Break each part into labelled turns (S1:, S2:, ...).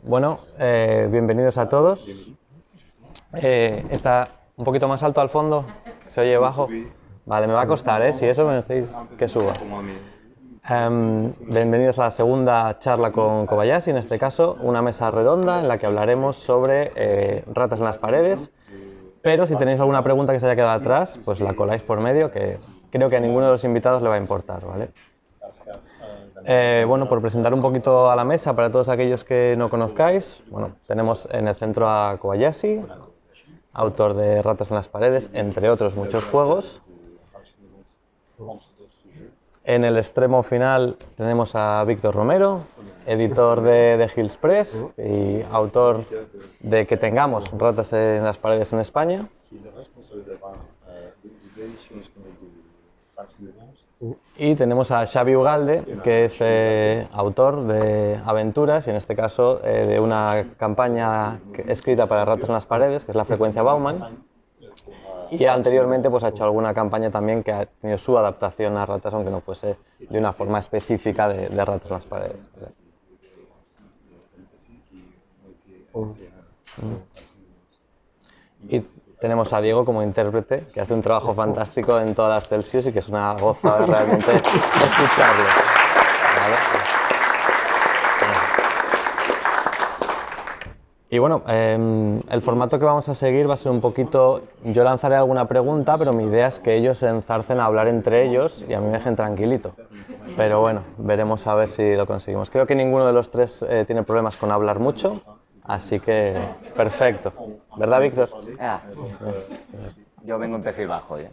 S1: Bueno, bienvenidos a todos. Está un poquito más alto al fondo, se oye bajo. Vale, me va a costar, si eso me decís que suba. Bienvenidos a la segunda charla con Kobayashi, en este caso una mesa redonda en la que hablaremos sobre ratas en las paredes. Pero si tenéis alguna pregunta que se haya quedado atrás, pues la coláis por medio, que creo que a ninguno de los invitados le va a importar, ¿vale? Bueno, por presentar un poquito a la mesa para todos aquellos que no conozcáis, bueno, tenemos en el centro a Kobayashi, autor de Ratas en las paredes, entre otros muchos juegos. En el extremo final tenemos a Víctor Romero, editor de The Hills Press y autor de Que tengamos ratas en las paredes en España. Y tenemos a Xavi Ugalde, que es autor de aventuras y en este caso de una campaña escrita para ratas en las paredes, que es la frecuencia Bauman. Y anteriormente pues ha hecho alguna campaña también que ha tenido su adaptación a ratas, aunque no fuese de una forma específica de ratas en las paredes. Y tenemos a Diego como intérprete, que hace un trabajo fantástico en todas las Celsius y que es una goza realmente escucharlo. ¿Vale? Y bueno, el formato que vamos a seguir va a ser un poquito... Yo lanzaré alguna pregunta, pero mi idea es que ellos se enzarcen a hablar entre ellos y a mí me dejen tranquilito. Pero bueno, veremos a ver si lo conseguimos. Creo que ninguno de los tres tiene problemas con hablar mucho, así que perfecto. ¿Verdad, Víctor?
S2: Yo vengo en perfil bajo, ¿eh?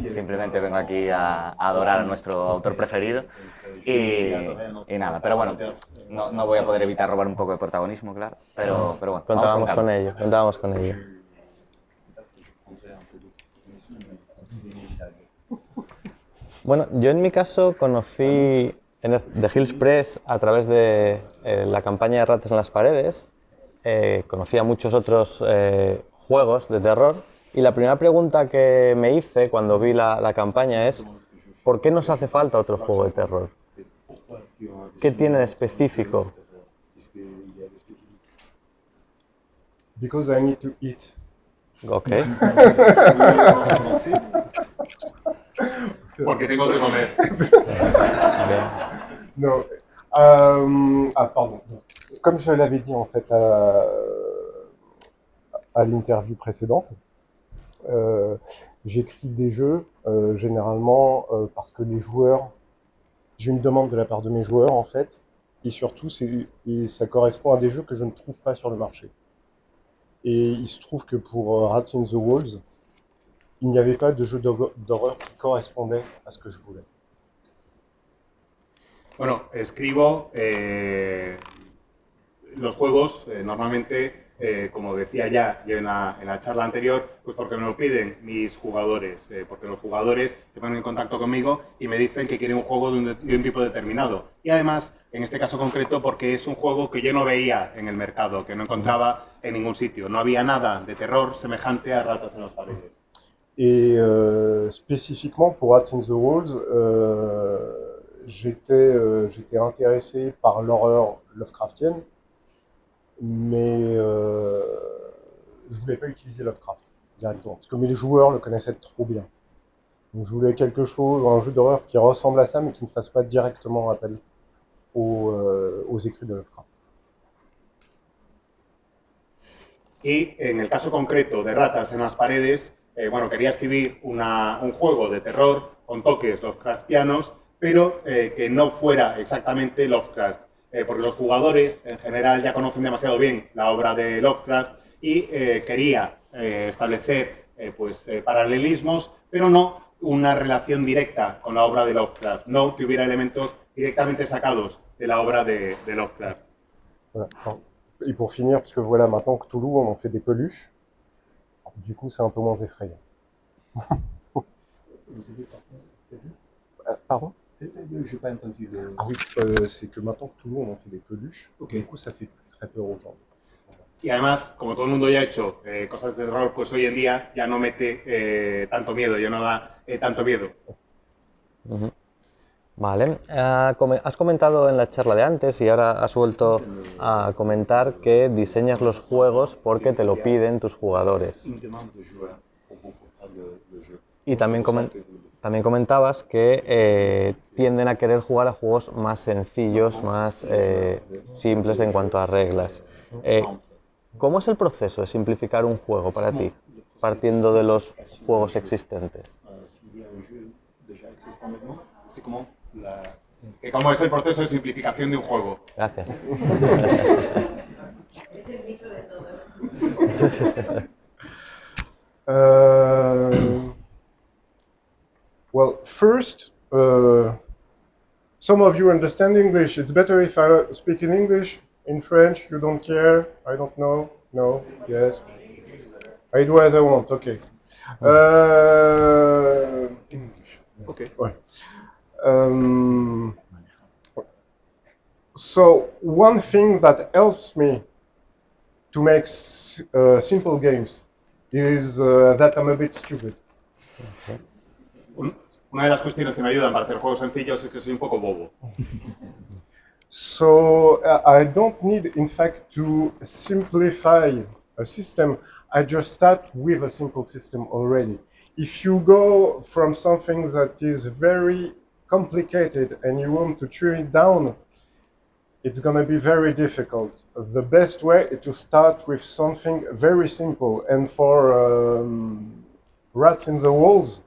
S2: Simplemente vengo aquí a adorar a nuestro autor preferido y nada, pero bueno, no voy a poder evitar robar un poco de protagonismo, claro, pero bueno.
S1: Contábamos con ello. Bueno, yo en mi caso conocí The Hills Press a través de la campaña de Ratas en las paredes. Conocí a muchos otros juegos de terror y la primera pregunta que me hice cuando vi la campaña es ¿por qué nos hace falta otro juego de terror? ¿Qué tiene de específico?
S3: Because I need to eat.
S1: Ok.
S4: Porque tengo que comer.
S3: Non. Pardon. Comme je l'avais dit en fait à l'interview précédente, j'écris des jeux généralement parce que les joueurs, j'ai une demande de la part de mes joueurs en fait, et surtout ça correspond à des jeux que je ne trouve pas sur le marché. Et il se trouve que pour Rats in the Walls, il n'y avait pas de jeu d'horreur qui correspondait à ce que je voulais.
S4: Bueno, escribo los juegos normalmente, como decía ya yo en la charla anterior, pues porque me lo piden mis jugadores, porque los jugadores se ponen en contacto conmigo y me dicen que quieren un juego de un tipo determinado. Y además, en este caso concreto, porque es un juego que yo no veía en el mercado, que no encontraba en ningún sitio. No había nada de terror semejante a Ratas en las paredes.
S3: Et spécifiquement pour Rats in the Walls, j'étais intéressé par l'horreur Lovecraftienne, mais je voulais pas utiliser Lovecraft directement, parce que mes joueurs le connaissaient trop bien. Donc je voulais quelque chose, un jeu d'horreur qui ressemble à ça, mais qui ne fasse pas directement appel aux écrits de Lovecraft.
S4: Y en el caso concreto de Ratas en las paredes, bueno, quería escribir un juego de terror con toques Lovecraftianos, pero que no fuera exactamente Lovecraft, porque los jugadores en general ya conocen demasiado bien la obra de Lovecraft y quería establecer paralelismos, pero no una relación directa con la obra de Lovecraft, no que hubiera elementos directamente sacados de la obra de Lovecraft.
S3: Voilà. Et pour finir, parce que voilà, maintenant que Cthulhu, on en fait des peluches, du coup c'est un peu moins effrayant. Pardon?
S5: Je n'ai pas entendu.
S3: Ah oui, c'est que maintenant que Cthulhu, on en fait des peluches, du coup ça fait très peur aux gens.
S4: Y además, como todo el mundo ya ha hecho cosas de terror, pues hoy en día ya no mete tanto miedo, ya no da tanto miedo.
S1: Vale. Has comentado en la charla de antes y ahora has vuelto a comentar que diseñas los juegos porque te lo piden tus jugadores. Y también comentabas que tienden a querer jugar a juegos más sencillos, más simples en cuanto a reglas. ¿Cómo es el proceso de simplificar un juego para ti, partiendo de los juegos existentes?
S4: ¿Cómo es el proceso de simplificación de un juego?
S1: Gracias.
S3: Well, first, some of you understand English. It's better if I speak in English. In French, you don't care. I don't know. No. Yes. I do as I want. Okay. English. Okay. So one thing that helps me to make simple games is that I'm a bit stupid.
S4: Una de las cuestiones que me ayudan para hacer juegos sencillos es que soy un poco bobo.
S3: So I don't need, in fact, to simplify a system. I just start with a simple system already. If you go from something that is very complicated and you want to trim it down, it's going to be very difficult. The best way is to start with something very simple. And for Rats in the Walls,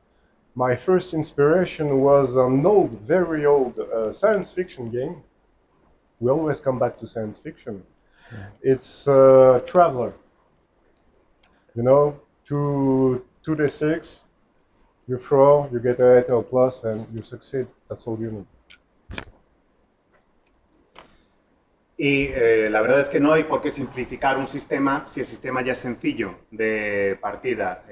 S3: my first inspiration was an old, very old science fiction game. We always come back to science fiction. Yeah. It's Traveler. You know, 2d6, you throw, you get a 8 or plus, and you succeed. That's all you need.
S4: Y la verdad es que no hay por qué simplificar un sistema si el sistema ya es sencillo de partida.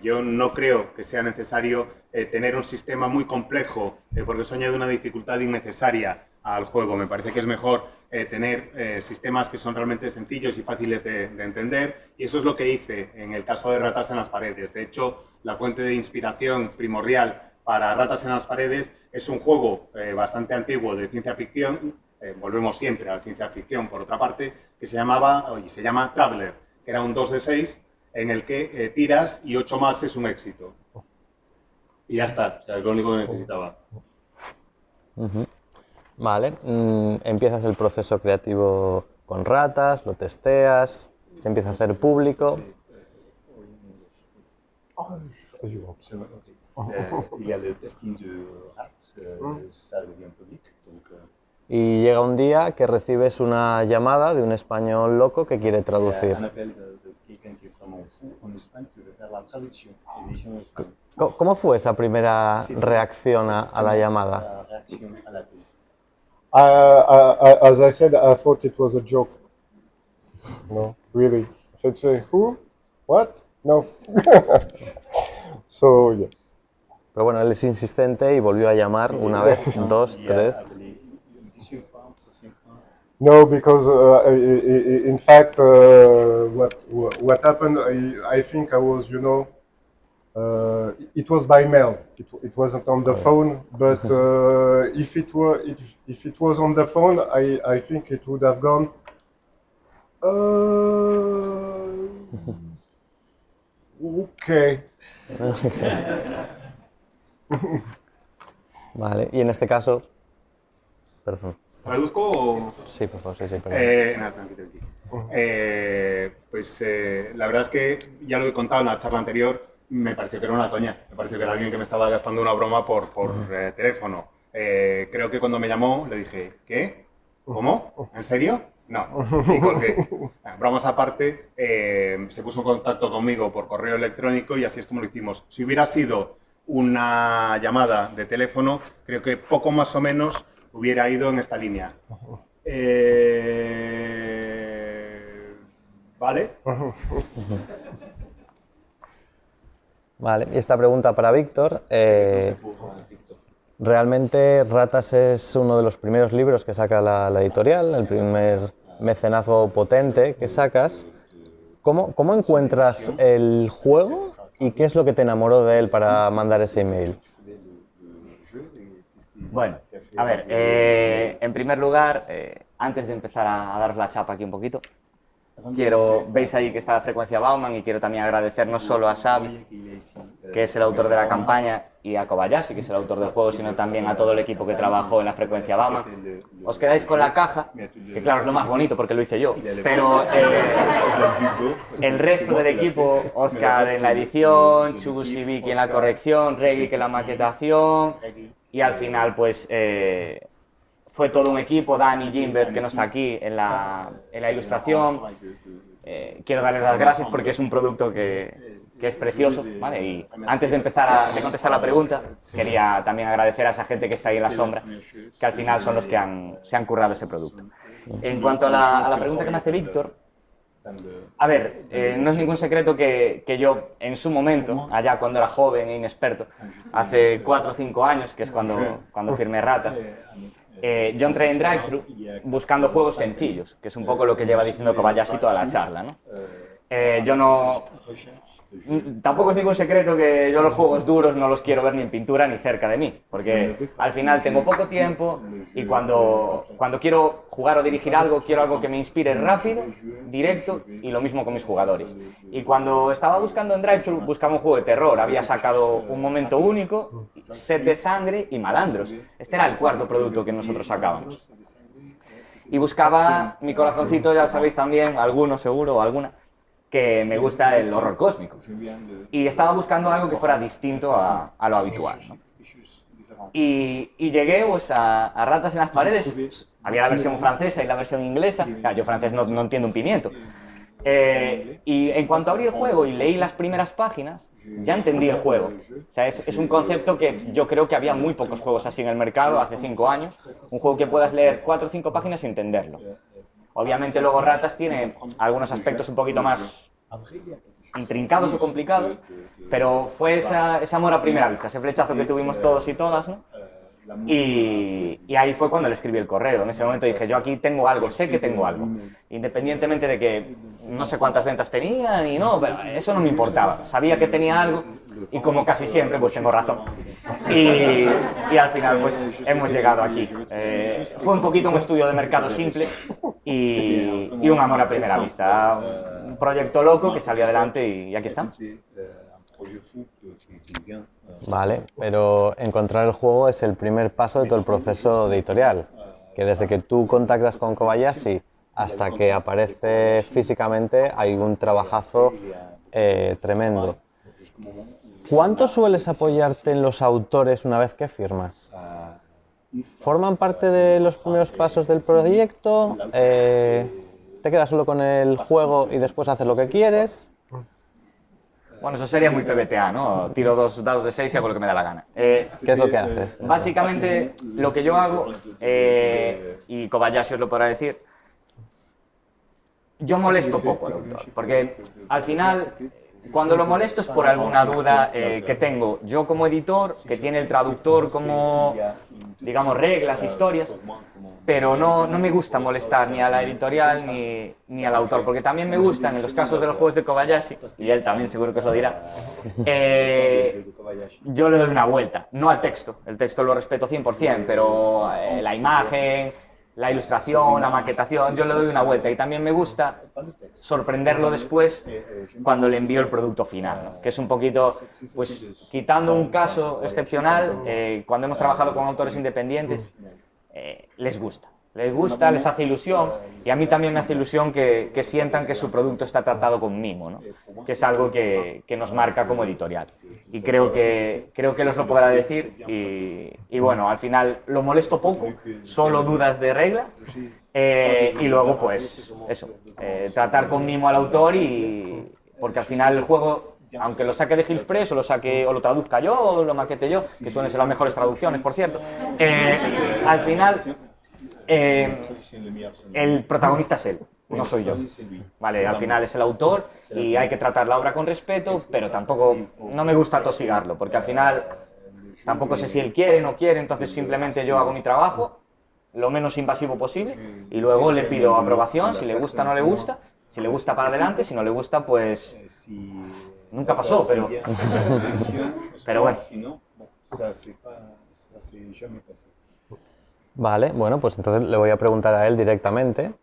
S4: Yo no creo que sea necesario tener un sistema muy complejo porque eso añade una dificultad innecesaria al juego. Me parece que es mejor tener sistemas que son realmente sencillos y fáciles de entender, y eso es lo que hice en el caso de Ratas en las Paredes. De hecho, la fuente de inspiración primordial para Ratas en las Paredes es un juego bastante antiguo de ciencia ficción. Volvemos siempre a la ciencia ficción, por otra parte, que se llama Traveler, que era un 2d6 en el que tiras y 8 más es un éxito. Y ya está, o sea, es lo único que necesitaba.
S1: Vale, empiezas el proceso creativo con ratas, lo testeas, se empieza a hacer público.
S5: Il y a le testing de Rats, ça devient public. Donc,
S1: y llega un día que recibes una llamada de un español loco que quiere traducir. ¿Cómo fue esa primera reacción a la llamada?
S3: As I said, I thought it was a joke. No, really. I said, say, who? What? No. So, yeah.
S1: Pero bueno, él es insistente y volvió a llamar una vez, dos, tres.
S3: No, because in fact, what happened, I think I was, you know, it was by mail. It wasn't on the phone, but if it was on the phone, I think it would have gone. Okay.
S1: Vale, y en este caso, perdón.
S4: ¿Traduzco o...?
S1: Sí, por favor, sí, perdón.
S4: Nada, tranquilo. Pues la verdad es que ya lo he contado en la charla anterior, me pareció que era una coña, me pareció que era alguien que me estaba gastando una broma por teléfono. Creo que cuando me llamó le dije, ¿qué? ¿Cómo? ¿En serio? No. ¿Y por qué? Bromas aparte, se puso en contacto conmigo por correo electrónico y así es como lo hicimos. Si hubiera sido una llamada de teléfono, creo que poco más o menos hubiera ido en esta línea. ¿Vale?
S1: Vale, y esta pregunta para Víctor. Realmente Ratas es uno de los primeros libros que saca la editorial, el primer mecenazgo potente que sacas. ¿Cómo encuentras el juego y qué es lo que te enamoró de él para mandar ese email?
S2: Bueno, a ver, en primer lugar, antes de empezar a daros la chapa aquí un poquito, veis ahí que está la frecuencia Bauman y quiero también agradecer no solo a Xavi, que es el autor de la campaña, y a Kobayashi, que es el autor del juego, sino también a todo el equipo que trabajó en la frecuencia Bauman. Os quedáis con la caja, que claro es lo más bonito porque lo hice yo, pero el resto del equipo, Oscar en la edición, Chus y Vicky en la corrección, Reggie en la maquetación, y al final pues fue todo un equipo, Dani Gimbert, que no está aquí, en la ilustración. Quiero darles las gracias porque es un producto que es precioso, ¿vale? Y antes de empezar a contestar la pregunta, quería también agradecer a esa gente que está ahí en la sombra, que al final son los que se han currado ese producto. En cuanto a la pregunta que me hace Víctor, a ver, no es ningún secreto que yo en su momento, allá cuando era joven e inexperto, hace 4 o 5 años, que es cuando firmé Ratas, yo entré en DriveThru buscando juegos sencillos, que es un poco lo que lleva diciendo Kobayashi toda la charla, ¿no? Yo no... Tampoco es ningún secreto que yo los juegos duros no los quiero ver ni en pintura ni cerca de mí, porque al final tengo poco tiempo y cuando quiero jugar o dirigir algo, quiero algo que me inspire rápido, directo, y lo mismo con mis jugadores. Y cuando estaba buscando en DriveThru, buscaba un juego de terror, había sacado Un Momento Único, Sed de Sangre y Malandros. Este era el 4º producto que nosotros sacábamos. Y buscaba, mi corazoncito, ya sabéis también, algunos seguro o alguna, que me gusta el horror cósmico. Y estaba buscando algo que fuera distinto a lo habitual, ¿no? Y llegué pues, a Ratas en las Paredes. Pues, había la versión francesa y la versión inglesa. Claro, yo francés no entiendo un pimiento. Y en cuanto abrí el juego y leí las primeras páginas, ya entendí el juego. O sea, es un concepto que yo creo que había muy pocos juegos así en el mercado hace 5 años. Un juego que puedas leer 4 o 5 páginas y entenderlo. Obviamente luego Ratas tiene algunos aspectos un poquito más intrincados o complicados, pero fue ese amor a primera vista, ese flechazo que tuvimos todos y todas, ¿no? Y ahí fue cuando le escribí el correo. En ese momento dije, yo aquí tengo algo, sé que tengo algo. Independientemente de que no sé cuántas ventas tenía ni no, pero eso no me importaba. Sabía que tenía algo y como casi siempre, pues tengo razón. Y al final, pues hemos llegado aquí. Fue un poquito un estudio de mercado simple y un amor a primera vista. Un proyecto loco que salió adelante y aquí estamos.
S1: Vale, pero encontrar el juego es el primer paso de todo el proceso editorial, que desde que tú contactas con Kobayashi hasta que aparece físicamente hay un trabajazo tremendo. ¿Cuánto sueles apoyarte en los autores una vez que firmas? ¿Forman parte de los primeros pasos del proyecto? ¿Te quedas solo con el juego y después haces lo que quieres?
S2: Bueno, eso sería muy PBTA, ¿no? Tiro 2 dados de 6 y hago lo que me da la gana.
S1: ¿Qué es lo que haces?
S2: Básicamente, lo que yo hago, y Kobayashi os lo podrá decir, yo molesto poco al autor, porque al final, cuando lo molesto es por alguna duda que tengo yo como editor, que tiene el traductor como, digamos, reglas, historias, pero no me gusta molestar ni a la editorial ni al autor, porque también me gustan, en los casos de los juegos de Kobayashi, y él también seguro que os lo dirá, yo le doy una vuelta, no al texto, el texto lo respeto 100%, pero la imagen, la ilustración, la maquetación, yo le doy una vuelta, y también me gusta sorprenderlo después cuando le envío el producto final, ¿no? Que es un poquito, pues quitando un caso excepcional, cuando hemos trabajado con autores independientes, les gusta, les hace ilusión, y a mí también me hace ilusión que sientan que su producto está tratado con mimo, ¿no? Que es algo que nos marca como editorial, y creo que los lo podrá decir, y bueno, al final lo molesto poco, solo dudas de reglas, y luego pues eso, tratar con mimo al autor, porque al final el juego, aunque lo saque de Hillspress o lo traduzca yo o lo maquete yo, que suelen ser las mejores traducciones, por cierto, al final el protagonista es él, no soy yo. Vale, al final es el autor y hay que tratar la obra con respeto, pero tampoco, no me gusta tosigarlo, porque al final tampoco sé si él quiere o no quiere, entonces simplemente yo hago mi trabajo lo menos invasivo posible y luego le pido aprobación, si le gusta o no le gusta. Si le gusta, para adelante, si no le gusta, pues nunca pasó, pero bueno.
S1: Vale, bueno, pues entonces le voy a preguntar a él directamente.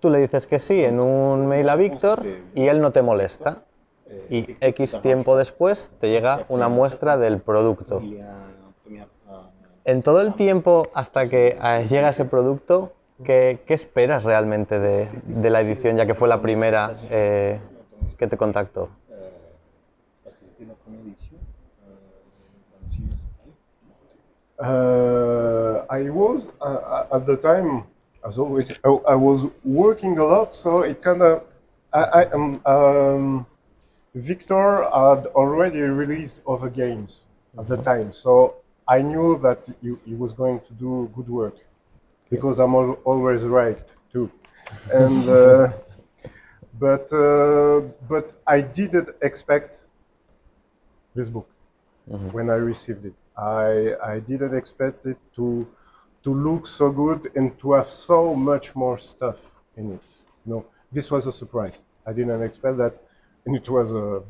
S1: Tú le dices que sí en un mail a Víctor y él no te molesta. Y X tiempo después te llega una muestra del producto. En todo el tiempo hasta que llega ese producto, ¿qué esperas realmente de la edición, ya que fue la primera que te contactó?
S3: I was at the time, as always, I was working a lot, so it kind of, Victor had already released other games at the time, so I knew that he was going to do good work, because I'm always right too, and but I didn't expect this book when I received it. I didn't expect it to look so good and to have so much more stuff in it. No, this was a surprise. I didn't expect that, and it was a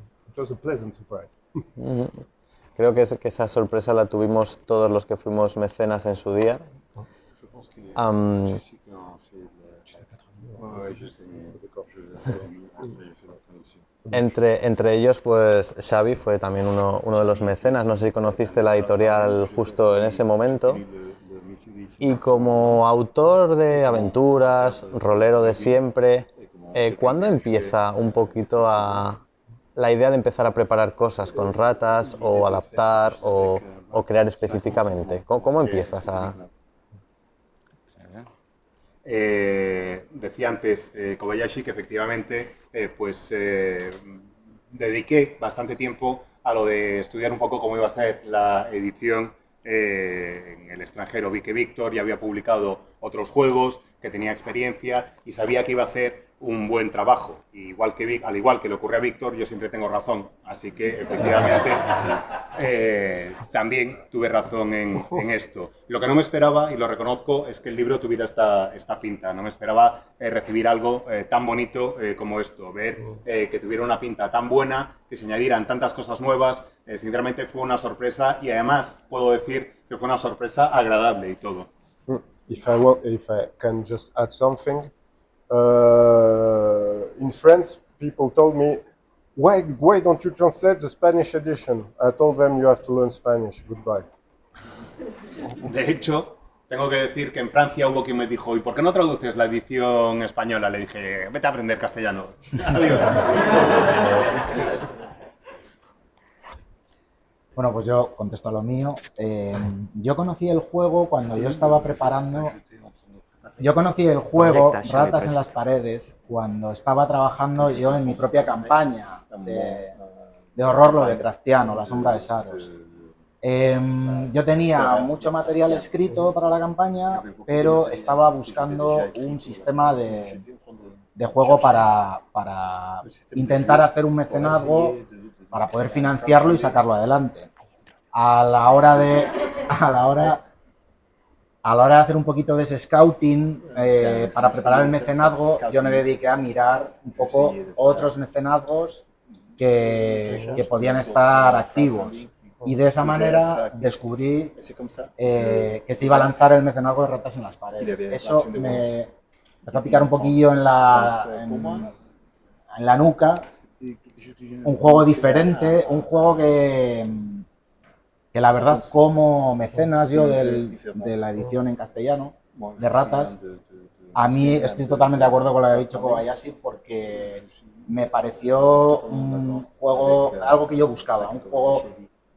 S3: pleasant surprise.
S1: Creo que esa sorpresa la tuvimos todos los que fuimos mecenas en su día. Entre ellos, pues Xavi fue también uno de los mecenas. No sé si conociste la editorial justo en ese momento. Y como autor de aventuras, rolero de siempre, ¿cuándo empieza un poquito la idea de empezar a preparar cosas con ratas o adaptar o crear específicamente? ¿Cómo empiezas a...?
S4: Decía antes Kobayashi que efectivamente dediqué bastante tiempo a lo de estudiar un poco cómo iba a ser la edición en el extranjero. Vi que Víctor ya había publicado otros juegos, que tenía experiencia y sabía que iba a hacer un buen trabajo. Al igual que le ocurre a Víctor, yo siempre tengo razón, así que efectivamente también tuve razón en esto. Lo que no me esperaba, y lo reconozco, es que el libro tuviera esta pinta. No me esperaba recibir algo tan bonito como esto, ver que tuviera una pinta tan buena, que se añadieran tantas cosas nuevas. Sinceramente fue una sorpresa y además puedo decir que fue una sorpresa agradable y todo.
S3: If I can just add something, in France, people told me, why don't you translate the Spanish edition? I told them you have to learn Spanish. Goodbye.
S4: De hecho, tengo que decir que en Francia hubo quien me dijo, ¿y por qué no traduces la edición española? Le dije, vete a aprender castellano. Adiós.
S6: Bueno, pues yo contesto a lo mío. Yo conocí el juego cuando yo estaba preparando... Yo conocí el juego Ratas en las Paredes cuando estaba trabajando yo en mi propia campaña de horror Lovecraftiano, La Sombra de Saros. Yo tenía mucho material escrito para la campaña, pero estaba buscando un sistema de juego para intentar hacer un mecenazgo para poder financiarlo y sacarlo adelante. A la hora de hacer un poquito de ese scouting para preparar el mecenazgo, yo me dediqué a mirar un poco otros mecenazgos que podían estar activos. Y de esa manera descubrí que se iba a lanzar el mecenazgo de Ratas en las Paredes. Eso me empezó a picar un poquillo en la nuca. Un juego diferente, un juego que la verdad, como mecenas yo de la edición en castellano de Ratas, a mí estoy totalmente de acuerdo con lo que ha dicho Kobayashi, porque me pareció un juego, algo que yo buscaba, un juego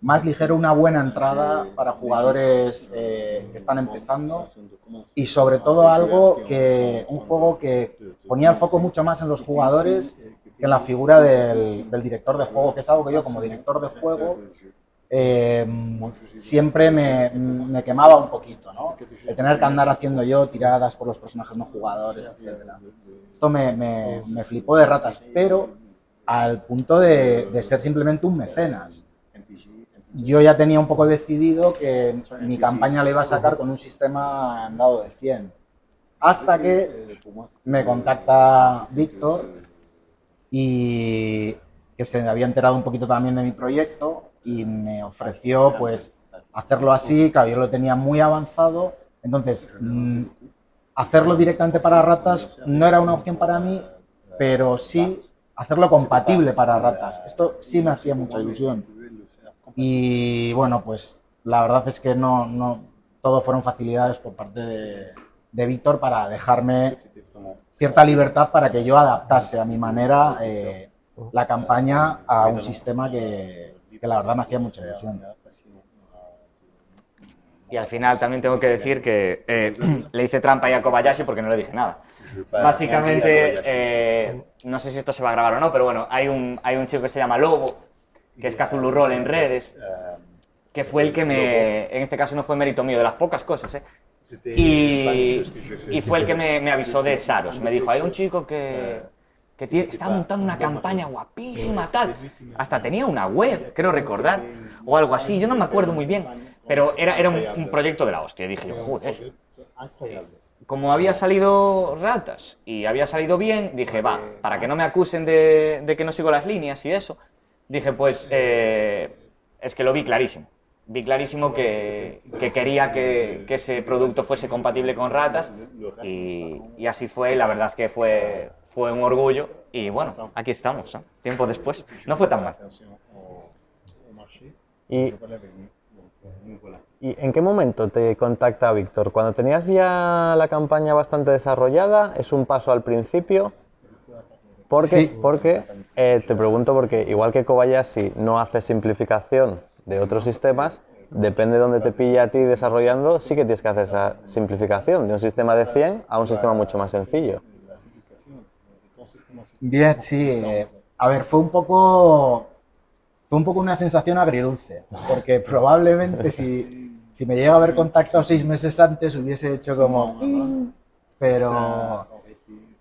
S6: más ligero, una buena entrada para jugadores que están empezando y sobre todo un juego que ponía el foco mucho más en los jugadores que en la figura del director de juego, que es algo que yo como director de juego siempre me quemaba un poquito, ¿no? El tener que andar haciendo yo tiradas por los personajes no jugadores, etc. Esto me flipó de Ratas, pero al punto de ser simplemente un mecenas. Yo ya tenía un poco decidido que mi campaña la iba a sacar con un sistema en dado de 100. Hasta que me contacta Víctor y que se había enterado un poquito también de mi proyecto y me ofreció pues hacerlo así. Claro, yo lo tenía muy avanzado, Entonces, hacerlo directamente para ratas no era una opción para mí, pero sí hacerlo compatible para ratas. Esto sí me hacía mucha ilusión. Y bueno, pues la verdad es que no todo fueron facilidades por parte de Víctor para dejarme cierta libertad para que yo adaptase a mi manera la campaña a un sistema que la verdad me hacía mucha ilusión.
S2: Y al final también tengo que decir que le hice trampa ahí a Kobayashi porque no le dije nada. Básicamente, no sé si esto se va a grabar o no, pero bueno, hay un chico que se llama Lobo, que es Cthulhu Roll en redes, que fue el que en este caso no fue mérito mío, de las pocas cosas, y fue el que me avisó de Saros. Me dijo, hay un chico que está montando una campaña guapísima, tal. Hasta tenía una web, creo recordar, o algo así, yo no me acuerdo muy bien, pero era un proyecto de la hostia. Y dije yo, joder, como había salido Ratas y había salido bien, dije, va, para que no me acusen de que no sigo las líneas y eso, dije, pues, es que lo vi clarísimo. Vi clarísimo que quería que ese producto fuese compatible con Ratas y así fue, y la verdad es que fue un orgullo y bueno, aquí estamos, ¿no? Tiempo después. No fue tan mal.
S1: ¿Y en qué momento te contacta Víctor? ¿Cuando tenías ya la campaña bastante desarrollada? ¿Es un paso al principio? Porque te pregunto porque igual que Kobayashi no hace simplificación de otros sistemas, depende de dónde te pilla a ti desarrollando, sí que tienes que hacer esa simplificación de un sistema de 100 a un sistema mucho más sencillo.
S6: Bien, sí. A ver, fue un poco una sensación agridulce, porque probablemente si me llega a haber contactado 6 meses antes hubiese hecho como... Pero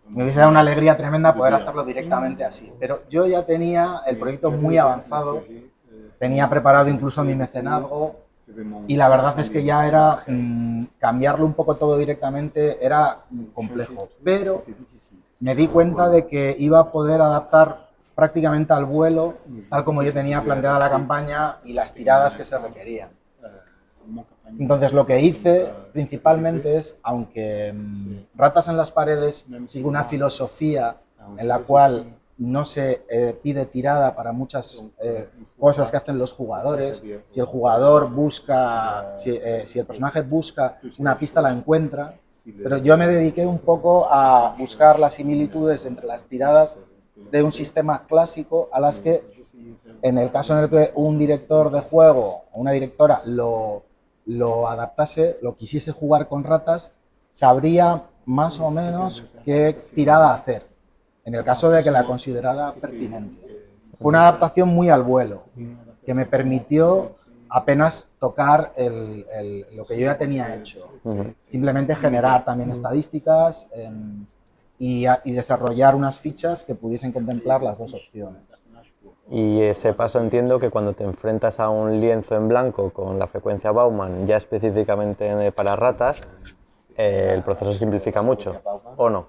S6: me hubiese dado una alegría tremenda poder hacerlo directamente así. Pero yo ya tenía el proyecto muy avanzado, tenía preparado incluso mi mecenazgo y la verdad es que ya era cambiarlo un poco todo directamente era complejo. Pero me di cuenta de que iba a poder adaptar prácticamente al vuelo, tal como yo tenía planteada la campaña y las tiradas que se requerían. Entonces lo que hice principalmente es, aunque Ratas en las Paredes sigue una filosofía en la cual no se pide tirada para muchas cosas que hacen los jugadores. Si el jugador busca, si el personaje busca una pista, la encuentra. Pero yo me dediqué un poco a buscar las similitudes entre las tiradas de un sistema clásico a las que, en el caso en el que un director de juego o una directora lo adaptase, lo quisiese jugar con ratas, sabría más o menos qué tirada hacer, en el caso de que la considerara pertinente. Fue una adaptación muy al vuelo, que me permitió apenas tocar lo que yo ya tenía hecho. Simplemente generar también estadísticas y desarrollar unas fichas que pudiesen contemplar las dos opciones.
S1: Y ese paso entiendo que cuando te enfrentas a un lienzo en blanco con la frecuencia Bauman ya específicamente para ratas, el proceso se simplifica mucho, ¿o no?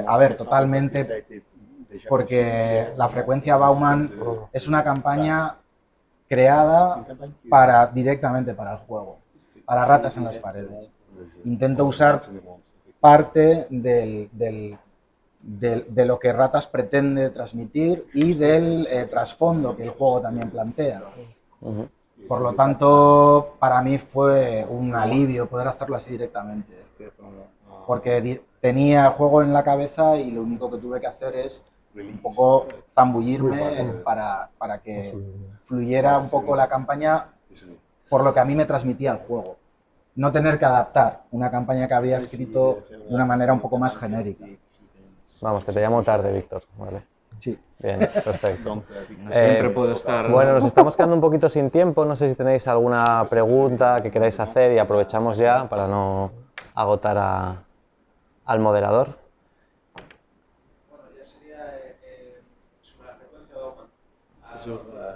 S6: A ver, totalmente, porque la frecuencia Bauman es una campaña creada directamente para el juego, para Ratas en las Paredes. Intento usar parte de lo que Ratas pretende transmitir y del trasfondo que el juego también plantea. Por lo tanto, para mí fue un alivio poder hacerlo así directamente, porque tenía el juego en la cabeza y lo único que tuve que hacer es un poco zambullirme para que fluyera un poco la campaña por lo que a mí me transmitía el juego. No tener que adaptar una campaña que había escrito de una manera un poco más genérica.
S1: Vamos, que te llamo tarde, Víctor. Vale.
S6: Sí.
S1: Bien, perfecto.
S2: No siempre puedo estar...
S1: Bueno, nos estamos quedando un poquito sin tiempo. No sé si tenéis alguna pregunta que queráis hacer y aprovechamos ya para no agotar al moderador.
S7: Bueno, ya sería sobre la frecuencia Bauman.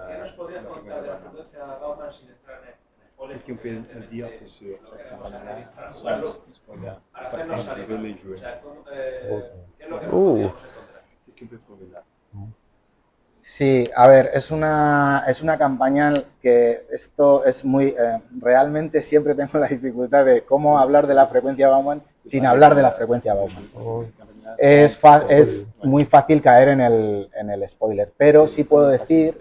S7: ¿Qué nos podrías contar de la frecuencia Bauman sin entrar en spoilers?
S5: Qu'est-ce qu'on peut dire sur cette campagne
S7: Para hacernos arriba. O sea, ¿qué es lo que nos podríamos encontrar?
S5: Qu'est-ce qu'on peut trouver là?
S6: Sí, a ver, es una campaña que esto es muy... realmente siempre tengo la dificultad de cómo hablar de la frecuencia Bauman sin hablar de la frecuencia Bauman. Es muy fácil caer en el spoiler, pero sí puedo decir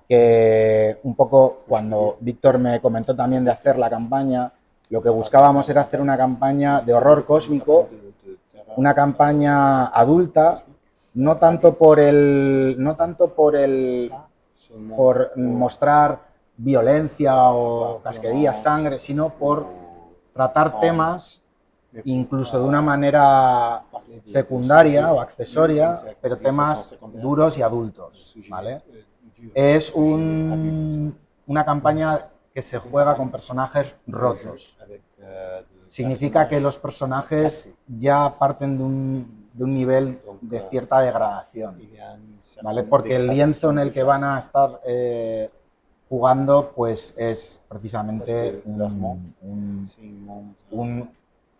S6: que un poco cuando Víctor me comentó también de hacer la campaña, lo que buscábamos era hacer una campaña de horror cósmico, una campaña adulta, no tanto por mostrar violencia o casquerías, sangre, sino por tratar temas incluso de una manera secundaria o accesoria, pero temas duros y adultos, ¿vale? Es una campaña que se juega con personajes rotos. Significa que los personajes ya parten de un nivel de cierta degradación, ¿vale? Porque el lienzo en el que van a estar jugando pues es precisamente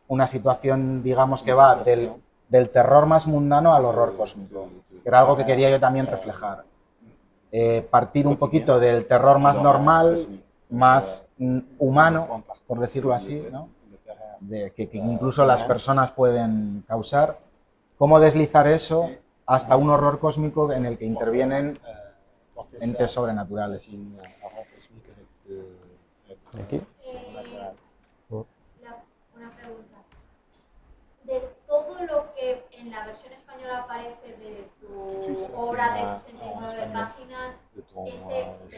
S6: una situación, digamos, que va del terror más mundano al horror cósmico, que era algo que quería yo también reflejar. Partir un poquito del terror más normal, más humano, por decirlo así, ¿no? Que incluso las personas pueden causar, cómo deslizar eso hasta un horror cósmico en el que intervienen entes sobrenaturales.
S1: Aquí.
S8: Una pregunta. De todo lo que en la versión española aparece de tu obra de 69 páginas, ese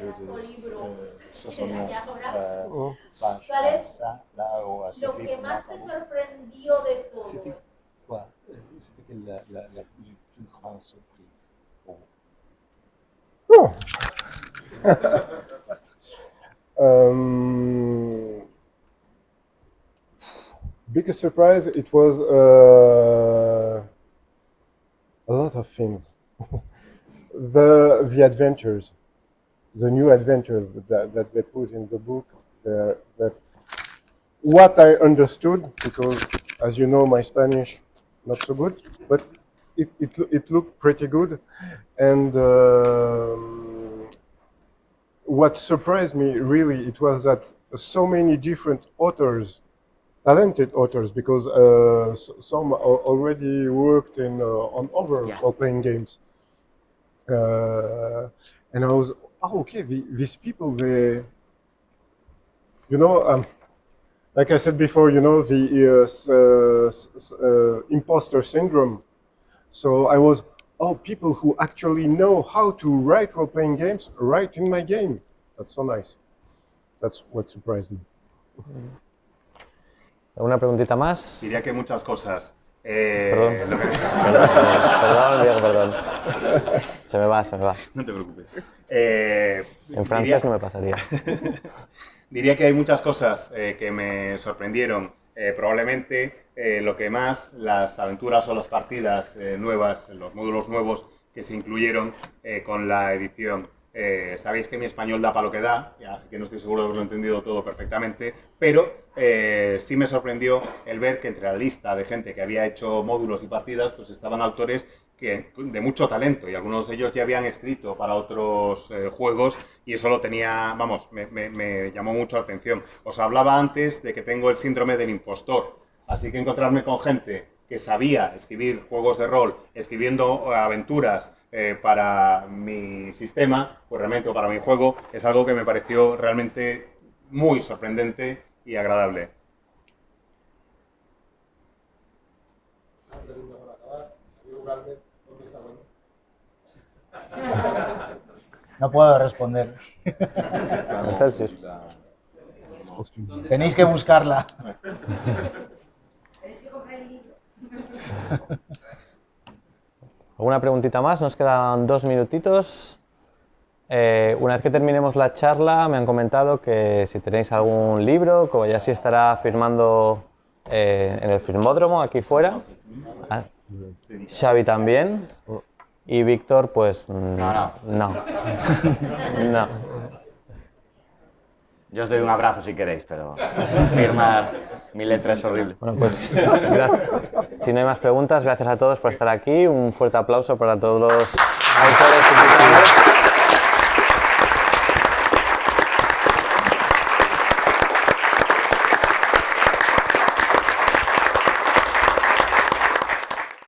S8: pedazo libro de la obra, ¿cuál es lo que más te sorprendió de todo?
S5: C'était la plus grande surprise pour vous?
S3: Biggest surprise, it was a lot of things. The adventures, the new adventures that they put in the book. What I understood, because as you know, my Spanish not so good, but it looked pretty good, and what surprised me really, it was that so many different authors, talented authors, because some already worked on other role-playing games, and I was, okay, these people, they, you know, like I said before, you know, the imposter syndrome. So I was, people who actually know how to write role-playing games, write in my game. That's so nice. That's what surprised me.
S1: ¿Alguna preguntita más?
S4: Diría que muchas cosas.
S1: Perdón, Diego, perdón. Se me va.
S4: No te preocupes.
S1: En francés no me pasaría.
S4: Diría que hay muchas cosas que me sorprendieron. Probablemente lo que más, las aventuras o las partidas nuevas, los módulos nuevos que se incluyeron con la edición. Sabéis que mi español da para lo que da, así que no estoy seguro de haberlo entendido todo perfectamente, pero sí me sorprendió el ver que entre la lista de gente que había hecho módulos y partidas, pues estaban autores de mucho talento, y algunos de ellos ya habían escrito para otros juegos, y eso lo tenía, vamos, me llamó mucho la atención. Os hablaba antes de que tengo el síndrome del impostor, así que encontrarme con gente que sabía escribir juegos de rol, escribiendo aventuras para mi sistema, pues realmente, o para mi juego, es algo que me pareció realmente muy sorprendente y agradable.
S6: No puedo responder.
S1: Celsius.
S6: Tenéis que buscarla.
S1: ¿Alguna preguntita más? Nos quedan 2 minutitos. Una vez que terminemos la charla, me han comentado que si tenéis algún libro, como ya sí estará firmando en el firmódromo aquí fuera. Xavi también. Y Víctor, pues no.
S2: Yo os doy un abrazo si queréis, pero firmar... Mi letra es horrible.
S1: Bueno, pues si no hay más preguntas, gracias a todos por estar aquí. Un fuerte aplauso para todos los autores invitados.